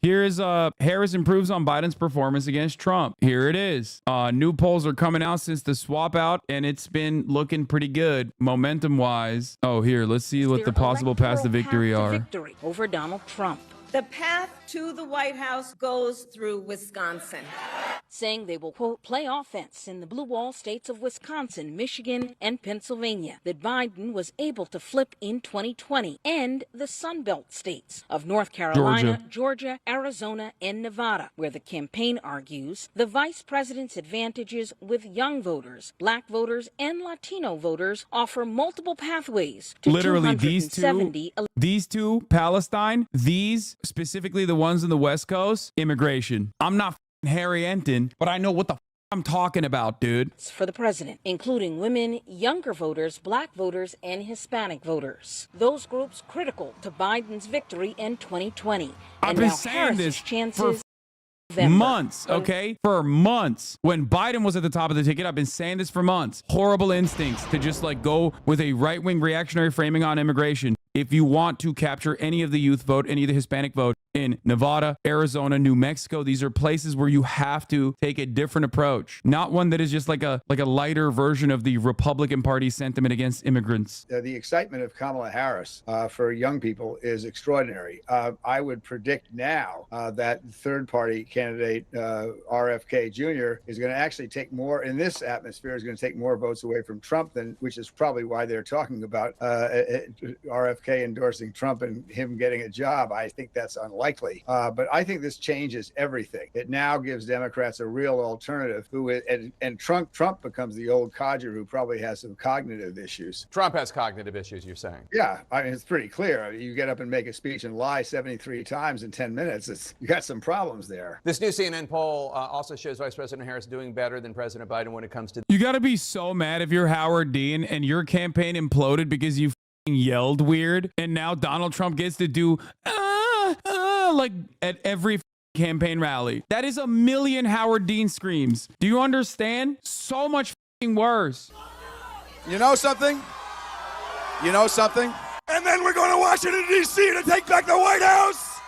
Here is Harris improves on Biden's performance against Trump. Here it is. New polls are coming out since the swap out, and it's been looking pretty good momentum wise. Oh, here, let's see what the possible paths to victory are. Victory over Donald Trump. The path to the White House goes through Wisconsin. Saying they will, quote, play offense in the blue wall states of Wisconsin, Michigan, and Pennsylvania that Biden was able to flip in 2020, and the Sun Belt states of North Carolina, Georgia, Arizona, and Nevada, where the campaign argues the vice president's advantages with young voters, black voters, and Latino voters offer multiple pathways to literally these two, Palestine, these specifically the ones in the West Coast, immigration. I'm not Harry Enton, but I know what the I'm talking about, dude. For the president, including women, younger voters, black voters, and Hispanic voters. Those groups critical to Biden's victory in 2020. I've been saying this for months, okay? For months. When Biden was at the top of the ticket, I've been saying this for months. Horrible instincts to just like go with a right-wing reactionary framing on immigration. If you want to capture any of the youth vote, any of the Hispanic vote in Nevada, Arizona, New Mexico, these are places where you have to take a different approach, not one that is just like a lighter version of the Republican Party sentiment against immigrants. The excitement of Kamala Harris for young people is extraordinary. I would predict now that third-party candidate RFK Jr. is going to actually take more in this atmosphere, is going to take more votes away from Trump than, which is probably why they're talking about RFK endorsing Trump and him getting a job. I think that's unlikely. But I think this changes everything. It now gives Democrats a real alternative and Trump becomes the old codger who probably has some cognitive issues. Trump has cognitive issues, you're saying? Yeah, I mean, it's pretty clear. You get up and make a speech and lie 73 times in 10 minutes. You got some problems there. This new CNN poll also shows Vice President Harris doing better than President Biden when it comes to... You got to be so mad if you're Howard Dean and your campaign imploded because you yelled weird, and now Donald Trump gets to do like at every campaign rally. That is a million Howard Dean screams. Do you understand? So much worse. You know something? You know something? And then we're going to Washington, D.C. to take back the White House.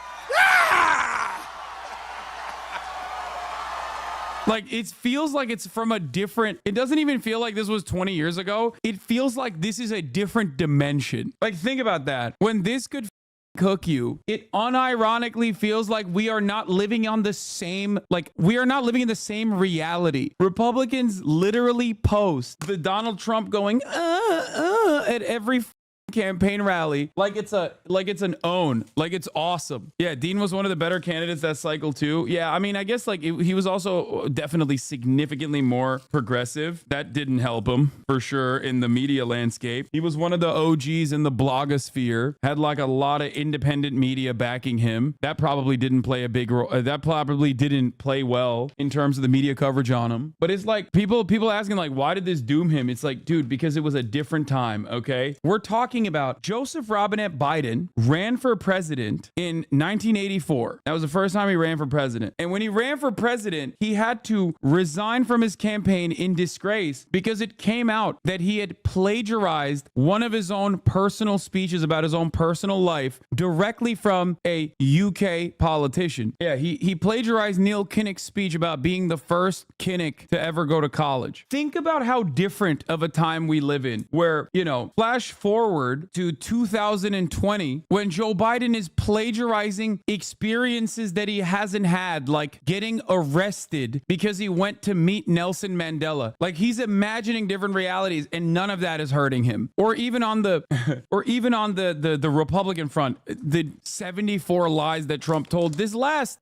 Like, it feels like it's from a different, it doesn't even feel like this was 20 years ago. It feels like this is a different dimension. Like, think about that. When this could cook you, it unironically feels like we are not living on the same, like, we are not living in the same reality. Republicans literally post the Donald Trump going, at every campaign rally like it's an own, like it's awesome. Yeah, Dean was one of the better candidates that cycle too. Yeah, I mean, I guess like he was also definitely significantly more progressive. That didn't help him for sure in the media landscape. He was one of the OGs in the blogosphere, had like a lot of independent media backing him. That probably didn't play a big role. That probably didn't play well in terms of the media coverage on him. But it's like people asking like, why did this doom him? It's like, dude, because it was a different time. Okay, we're talking about Joseph Robinette Biden ran for president in 1984. That was the first time he ran for president. And when he ran for president, he had to resign from his campaign in disgrace because it came out that he had plagiarized one of his own personal speeches about his own personal life directly from a UK politician. Yeah, he plagiarized Neil Kinnock's speech about being the first Kinnock to ever go to college. Think about how different of a time we live in where, you know, flash forward to 2020 when Joe Biden is plagiarizing experiences that he hasn't had, like getting arrested because he went to meet Nelson Mandela. Like, he's imagining different realities and none of that is hurting him. Or even on the the Republican front, the 74 lies that Trump told this last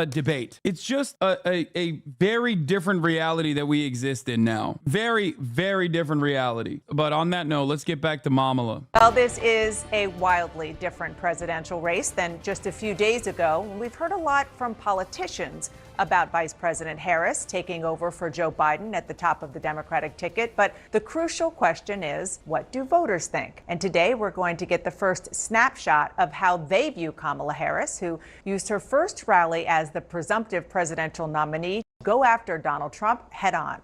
debate. It's just a very different reality that we exist in now. Very, very different reality. But on that note, let's get back to Kamala. Well, this is a wildly different presidential race than just a few days ago. We've heard a lot from politicians about Vice President Harris taking over for Joe Biden at the top of the Democratic ticket. But the crucial question is, what do voters think? And today we're going to get the first snapshot of how they view Kamala Harris, who used her first rally as the presumptive presidential nominee to go after Donald Trump head on.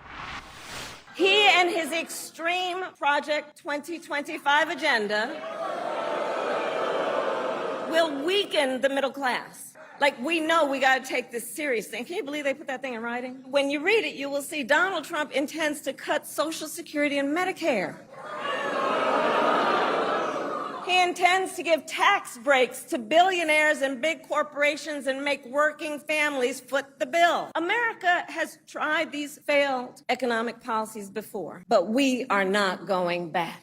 He and his extreme Project 2025 agenda will weaken the middle class. Like, we know we got to take this seriously. And can you believe they put that thing in writing? When you read it, you will see Donald Trump intends to cut Social Security and Medicare. He intends to give tax breaks to billionaires and big corporations and make working families foot the bill. America has tried these failed economic policies before, but we are not going back.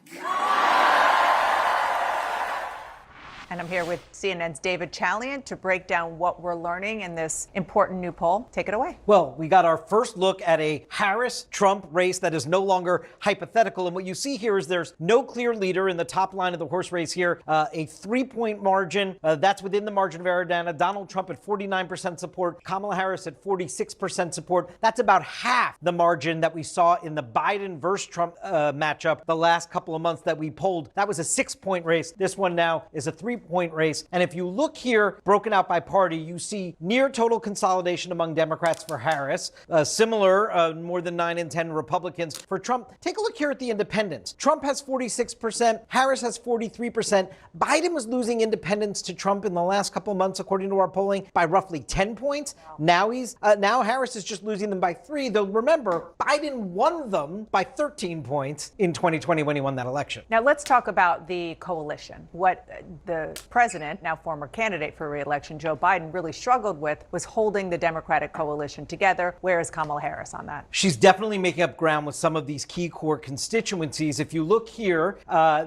And I'm here with CNN's David Chalian to break down what we're learning in this important new poll. Take it away. Well, we got our first look at a Harris-Trump race that is no longer hypothetical. And what you see here is there's no clear leader in the top line of the horse race here. A 3-point margin. That's within the margin of error, Dana. Donald Trump at 49% support. Kamala Harris at 46% support. That's about half the margin that we saw in the Biden versus Trump matchup the last couple of months that we polled. That was a 6-point race. This one now is a 3-point race. And if you look here, broken out by party, you see near total consolidation among Democrats for Harris. Similar, more than 9 in 10 Republicans for Trump. Take a look here at the independents. Trump has 46%. Harris has 43%. Biden was losing independents to Trump in the last couple of months, according to our polling, by roughly 10 points. Now Harris is just losing them by 3, though remember, Biden won them by 13 points in 2020 when he won that election. Now let's talk about the coalition. What the president, now former candidate for re-election, Joe Biden, really struggled with was holding the Democratic coalition together. Where is Kamala Harris on that? She's definitely making up ground with some of these key core constituencies. If you look here,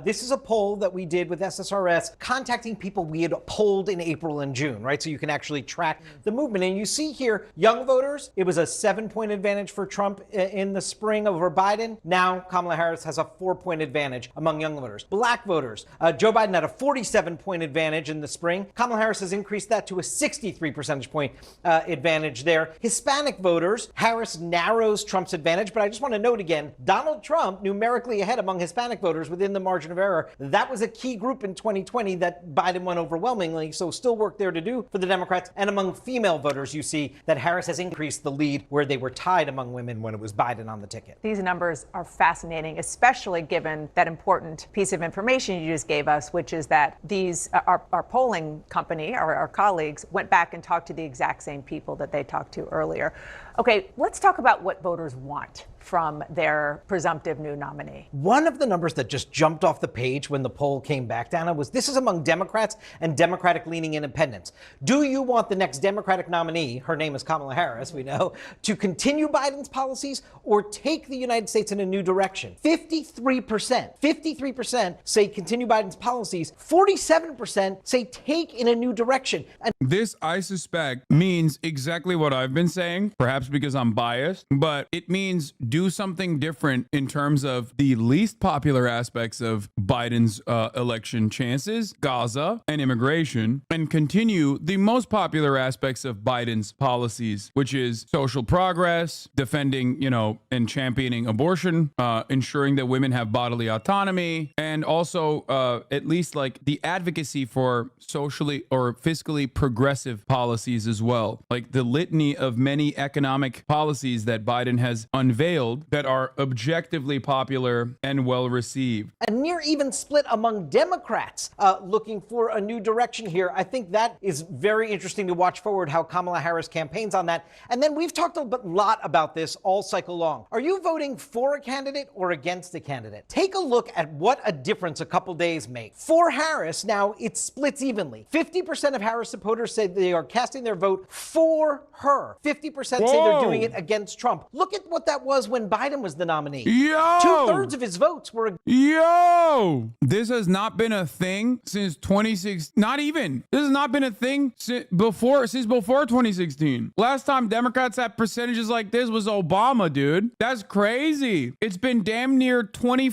this is a poll that we did with SSRS, contacting people we had polled in April and June, right? So you can actually track the movement. And you see here, young voters, it was a 7-point advantage for Trump in the spring over Biden. Now Kamala Harris has a 4-point advantage among young voters. Black voters, Joe Biden had a 47-point advantage in the spring. Kamala Harris has increased that to a 63 percentage point advantage there. Hispanic voters, Harris narrows Trump's advantage, but I just want to note again, Donald Trump numerically ahead among Hispanic voters within the margin of error. That was a key group in 2020 that Biden won overwhelmingly, so still work there to do for the Democrats. And among female voters, you see that Harris has increased the lead where they were tied among women when it was Biden on the ticket. These numbers are fascinating, especially given that important piece of information you just gave us, which is that these our polling company, our colleagues, went back and talked to the exact same people that they talked to earlier. Okay, let's talk about what voters want from their presumptive new nominee. One of the numbers that just jumped off the page when the poll came back, Dana, was this is among Democrats and Democratic-leaning independents. Do you want the next Democratic nominee, her name is Kamala Harris, we know, to continue Biden's policies or take the United States in a new direction? 53% say continue Biden's policies. 47% say take in a new direction. And this, I suspect, means exactly what I've been saying, perhaps because I'm biased, but it means do something different in terms of the least popular aspects of Biden's election chances, Gaza and immigration, and continue the most popular aspects of Biden's policies, which is social progress, defending, and championing abortion, ensuring that women have bodily autonomy, and also at least like the advocacy for socially or fiscally progressive policies as well. Like the litany of many economic policies that Biden has unveiled that are objectively popular and well received. A near even split among Democrats looking for a new direction here. I think that is very interesting to watch forward how Kamala Harris campaigns on that. And then we've talked a lot about this all cycle long. Are you voting for a candidate or against a candidate? Take a look at what a difference a couple days make. For Harris, now it splits evenly. 50% of Harris supporters say they are casting their vote for her. 50% say they're doing it against Trump. Look at what that was when Biden was the nominee. 2/3 of his votes were. This has not been a thing since 2016. Not even. This has not been a thing since before 2016. Last time Democrats had percentages like this was Obama, dude. That's crazy. It's been damn near 20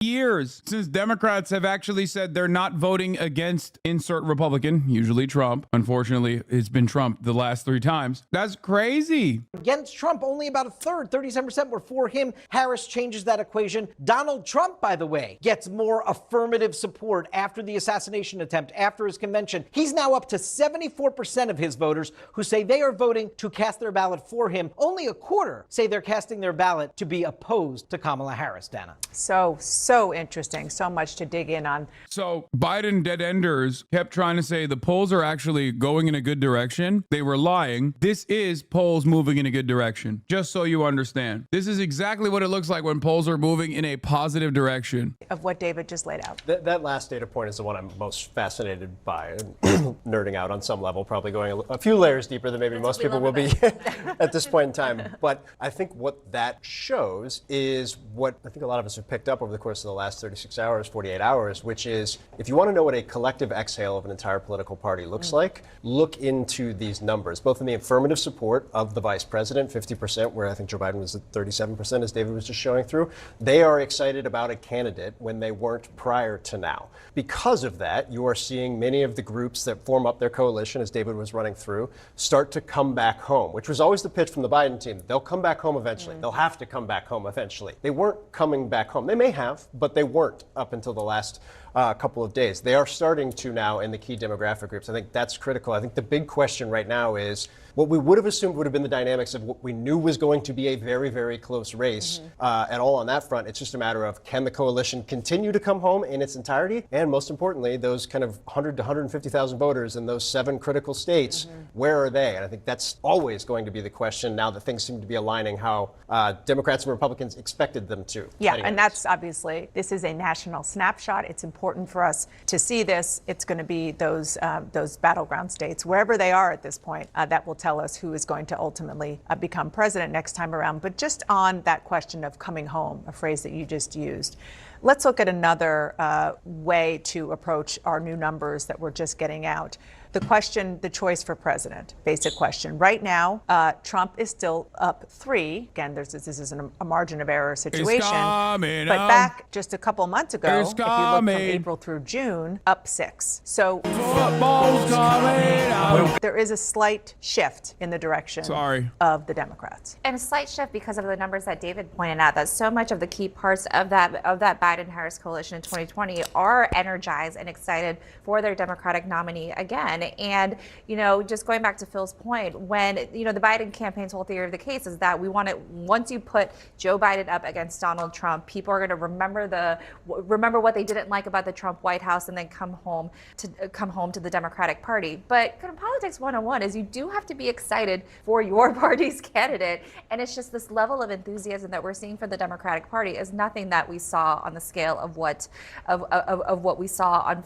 years since Democrats have actually said they're not voting against insert Republican, usually Trump. Unfortunately, it's been Trump the last 3 times. That's crazy. Against Trump, only about a third, 37% were for him. Harris changes that equation. Donald Trump, by the way, gets more affirmative support after the assassination attempt, after his convention. He's now up to 74% of his voters who say they are voting to cast their ballot for him. Only a quarter say they're casting their ballot to be opposed to Kamala Harris, Dana. So So interesting. So much to dig in on. So Biden dead enders kept trying to say the polls are actually going in a good direction. They were lying. This is polls moving in a good direction. Just so you understand. This is exactly what it looks like when polls are moving in a positive direction. Of what David just laid out. That last data point is the one I'm most fascinated by. Nerding out on some level, probably going a few layers deeper than maybe most people will be at this point in time. But I think what that shows is what I think a lot of us have picked up over the course of the last 36 hours, 48 hours, which is if you want to know what a collective exhale of an entire political party looks like, look into these numbers, both in the affirmative support of the vice president, 50%, where I think Joe Biden was at 37%, as David was just showing through. They are excited about a candidate when they weren't prior to now. Because of that, you are seeing many of the groups that form up their coalition, as David was running through, start to come back home, which was always the pitch from the Biden team. They'll come back home eventually. They'll have to come back home eventually. They weren't coming back home. They may have, but they weren't up until the last couple of days. They are starting to now in the key demographic groups. I think that's critical. I think the big question right now is what we would have assumed would have been the dynamics of what we knew was going to be a very, very close race at all on that front. It's just a matter of can the coalition continue to come home in its entirety? And most importantly, those kind of 100 to 150,000 voters in those 7 critical states, where are they? And I think that's always going to be the question now that things seem to be aligning how Democrats and Republicans expected them to. Yeah, and that's obviously, this is a national snapshot. It's important for us to see this. It's going to be those battleground states, wherever they are at this point, that will tell us who is going to ultimately become president next time around. But just on that question of coming home, a phrase that you just used, let's look at another way to approach our new numbers that we're just getting out. The question, the choice for president, basic question. Right now, Trump is still up 3. Again, this is a margin of error situation. But back just a couple months ago, if you look from April through June, up 6. So there is a slight shift in the direction of the Democrats. And a slight shift because of the numbers that David pointed out, that so much of the key parts of that Biden-Harris coalition in 2020 are energized and excited for their Democratic nominee again. And, you know, just going back to Phil's point, when, you know, the Biden campaign's whole theory of the case is that we want to, once you put Joe Biden up against Donald Trump, people are going to remember what they didn't like about the Trump White House and then come home to the Democratic Party. But kind of politics 101 is you do have to be excited for your party's candidate. And it's just this level of enthusiasm that we're seeing for the Democratic Party is nothing that we saw on the scale of what we saw on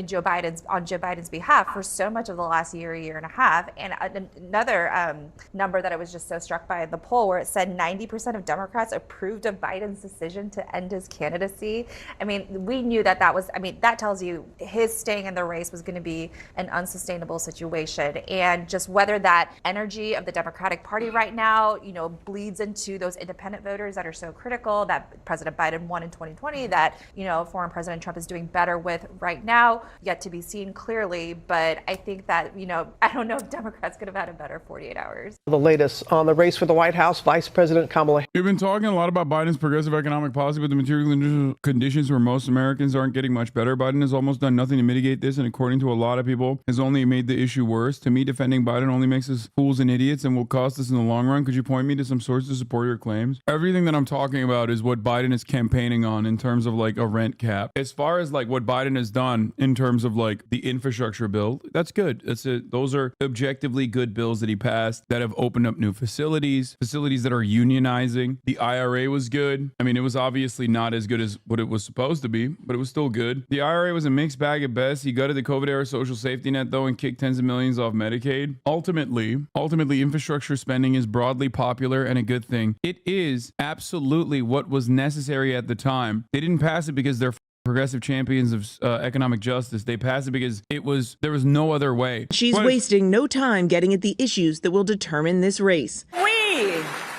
Joe Biden's behalf for so much of the last year and a half. And another number that I was just so struck by in the poll where it said 90% of Democrats approved of Biden's decision to end his candidacy. I mean, we knew that that tells you his staying in the race was going to be an unsustainable situation. And just whether that energy of the Democratic Party right now, you know, bleeds into those independent voters that are so critical that President Biden won in 2020, that, you know, former President Trump is doing better with right now, yet to be seen clearly. But I think that, you know, I don't know if Democrats could have had a better 48 hours. The latest on the race for the White House, Vice President Kamala. We've been talking a lot about Biden's progressive economic policy, but the material conditions where most Americans aren't getting much better. Biden has almost done nothing to mitigate this, and according to a lot of people, has only made the issue worse. To me, defending Biden only makes us fools and idiots and will cost us in the long run. Could you point me to some sources to support your claims? Everything that I'm talking about is what Biden is campaigning on in terms of like a rent cap. As far as like what Biden has done in terms of like the infrastructure bill, that's good. That's it. Those are objectively good bills that he passed that have opened up new facilities that are unionizing. The IRA was good. I mean, it was obviously not as good as what it was supposed to be, but it was still good. The IRA was a mixed bag at best. He gutted the COVID-era social safety net, though, and kicked tens of millions off Medicaid. Ultimately, infrastructure spending is broadly popular and a good thing. It is absolutely what was necessary at the time. They didn't pass it because they're progressive champions of economic justice. They passed it because there was no other way. She's wasting no time getting at the issues that will determine this race. We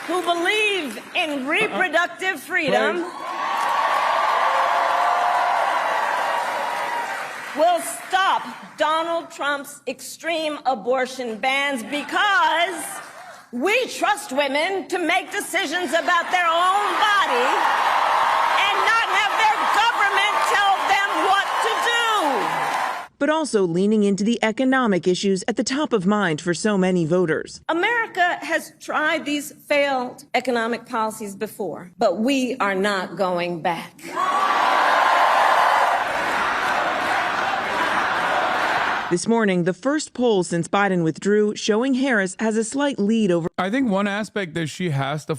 who believe in reproductive freedom will stop Donald Trump's extreme abortion bans because we trust women to make decisions about their own body and not have their government tell them what to do. but also leaning into the economic issues at the top of mind for so many voters. America has tried these failed economic policies before, but we are not going back. This morning, the first poll since Biden withdrew showing Harris has a slight lead over. I think one aspect that she has to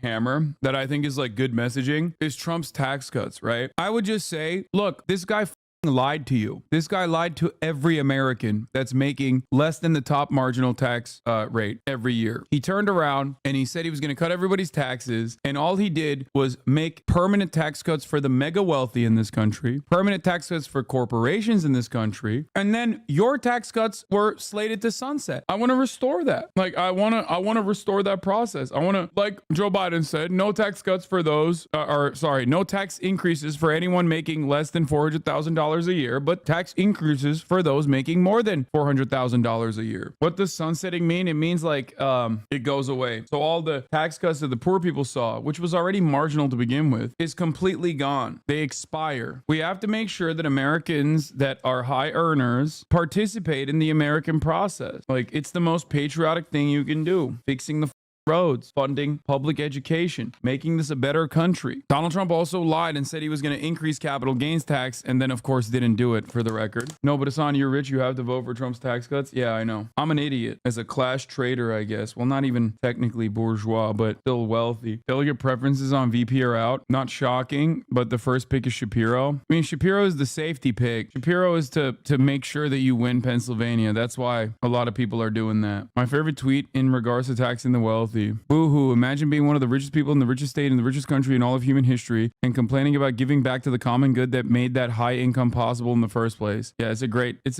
hammer that I think is like good messaging is Trump's tax cuts, right? I would just say, look, this guy lied to you. This guy lied to every American that's making less than the top marginal tax rate every year. He turned around and he said he was going to cut everybody's taxes, and all he did was make permanent tax cuts for the mega wealthy in this country, permanent tax cuts for corporations in this country, and then your tax cuts were slated to sunset. I want to restore that. Like I want to restore that process. I want to, like Joe Biden said, no tax cuts for those, no tax increases for anyone making less than $400,000 a year, but tax increases for those making more than $400,000 a year. What does sunsetting mean? It means like it goes away. So all the tax cuts that the poor people saw, which was already marginal to begin with, is completely gone. They expire. We have to make sure that Americans that are high earners participate in the American process. Like it's the most patriotic thing you can do. Fixing the roads, funding public education, making this a better country. Donald Trump also lied and said he was going to increase capital gains tax and then, of course, didn't do it, for the record. No, but Hasan, you're rich. You have to vote for Trump's tax cuts. Yeah, I know. I'm an idiot. As a class trader, I guess. Well, not even technically bourgeois, but still wealthy. Still, your preferences on VP are out. Not shocking, but the first pick is Shapiro. I mean, Shapiro is the safety pick. Shapiro is to make sure that you win Pennsylvania. That's why a lot of people are doing that. My favorite tweet in regards to taxing the wealthy. Boo-hoo, imagine being one of the richest people in the richest state in the richest country in all of human history and complaining about giving back to the common good that made that high income possible in the first place. Yeah, it's a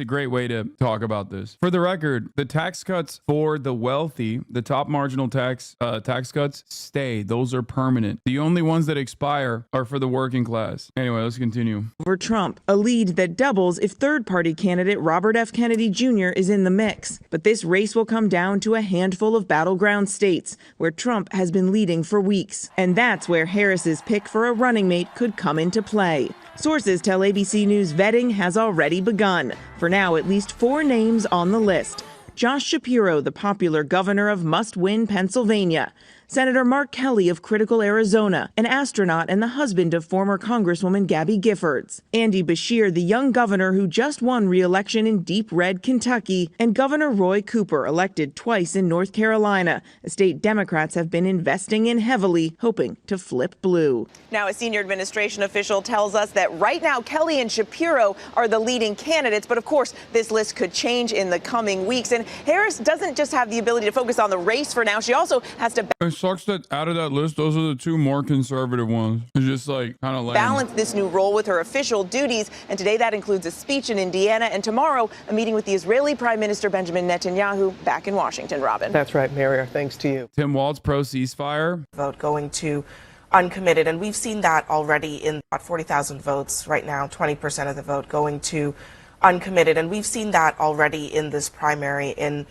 great way to talk about this. For the record, the tax cuts for the wealthy, the top marginal tax cuts stay. Those are permanent. The only ones that expire are for the working class. Anyway, let's continue. Over Trump, a lead that doubles if third-party candidate Robert F. Kennedy Jr. is in the mix. But this race will come down to a handful of battleground states where Trump has been leading for weeks. And that's where Harris's pick for a running mate could come into play. Sources tell ABC News vetting has already begun. For now, at least 4 names on the list. Josh Shapiro, the popular governor of must-win Pennsylvania. Senator Mark Kelly of critical Arizona, an astronaut and the husband of former Congresswoman Gabby Giffords. Andy Beshear, the young governor who just won re-election in deep red Kentucky. And Governor Roy Cooper, elected twice in North Carolina, a state Democrats have been investing in heavily, hoping to flip blue. Now, a senior administration official tells us that right now Kelly and Shapiro are the leading candidates. But of course, this list could change in the coming weeks. And Harris doesn't just have the ability to focus on the race for now. She also has to sucks that out of that list, those are the 2 more conservative ones. It's just like kind of lame. Balance this new role with her official duties. And today that includes a speech in Indiana and tomorrow a meeting with the Israeli Prime Minister Benjamin Netanyahu back in Washington. Robin. That's right, Mary. Thanks to you. Tim Walz, pro ceasefire. Vote going to uncommitted. And we've seen that already in about 40,000 votes right now, 20% of the vote going to uncommitted. And we've seen that already in this primary in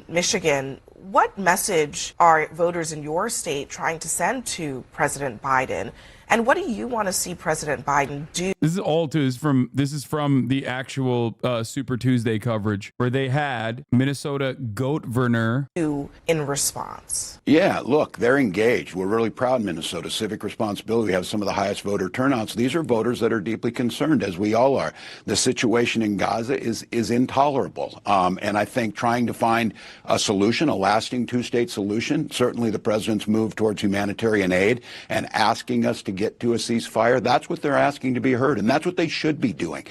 Michigan. What message are voters in your state trying to send to President Biden? And what do you want to see President Biden do? This is from the actual Super Tuesday coverage where they had Minnesota Governor in response. Yeah, look, they're engaged. We're really proud in Minnesota. Civic responsibility. We have some of the highest voter turnouts. These are voters that are deeply concerned, as we all are. The situation in Gaza is intolerable. And I think trying to find a solution, a lasting 2-state solution, certainly the president's move towards humanitarian aid and asking us to get to a ceasefire, that's what they're asking to be heard. And that's what they should be doing.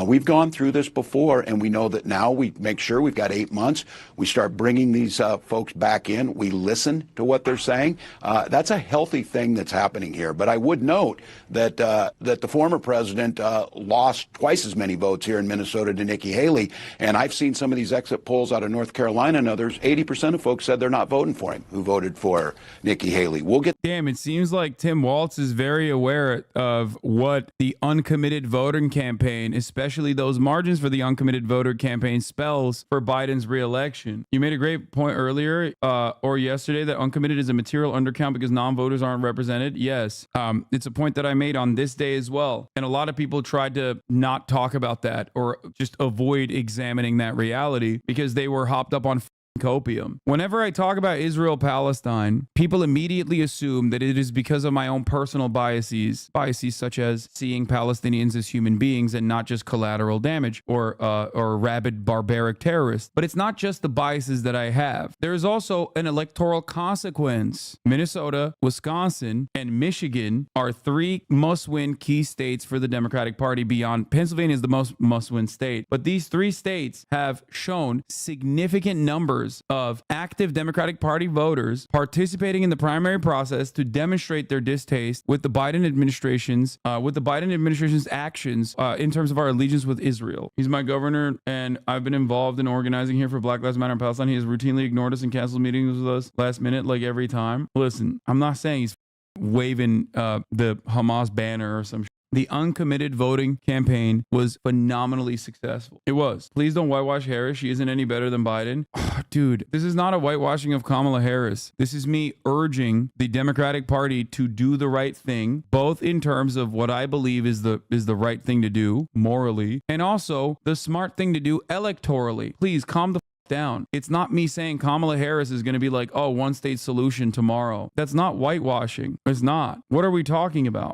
We've gone through this before, and we know that now we make sure we've got 8 months. We start bringing these folks back in. We listen to what they're saying. That's a healthy thing that's happening here. But I would note that the former president lost twice as many votes here in Minnesota to Nikki Haley. And I've seen some of these exit polls out of North Carolina and others. 80% of folks said they're not voting for him who voted for Nikki Haley. We'll get. Damn, it seems like Tim Walz is very very aware of what the uncommitted voting campaign, especially those margins for the uncommitted voter campaign, spells for Biden's reelection. You made a great point earlier or yesterday that uncommitted is a material undercount because non-voters aren't represented. Yes, it's a point that I made on this day as well. And a lot of people tried to not talk about that or just avoid examining that reality because they were hopped up on copium. Whenever I talk about Israel-Palestine, people immediately assume that it is because of my own personal biases such as seeing Palestinians as human beings and not just collateral damage or rabid barbaric terrorists. But it's not just the biases that I have. There is also an electoral consequence. Minnesota, Wisconsin, and Michigan are three must-win key states for the Democratic Party beyond Pennsylvania is the most must-win state. But these three states have shown significant numbers of active Democratic Party voters participating in the primary process to demonstrate their distaste with the Biden administration's actions in terms of our allegiance with Israel. He's my governor, and I've been involved in organizing here for Black Lives Matter in Palestine. He has routinely ignored us and canceled meetings with us last minute, like every time. Listen, I'm not saying he's waving the Hamas banner or some shit. The uncommitted voting campaign was phenomenally successful. It was. Please don't whitewash Harris. She isn't any better than Biden. Oh, dude, this is not a whitewashing of Kamala Harris. This is me urging the Democratic Party to do the right thing, both in terms of what I believe is the right thing to do morally, and also the smart thing to do electorally. Please calm the down. It's not me saying Kamala Harris is going to be like, oh, one state solution tomorrow. That's not whitewashing. It's not. What are we talking about?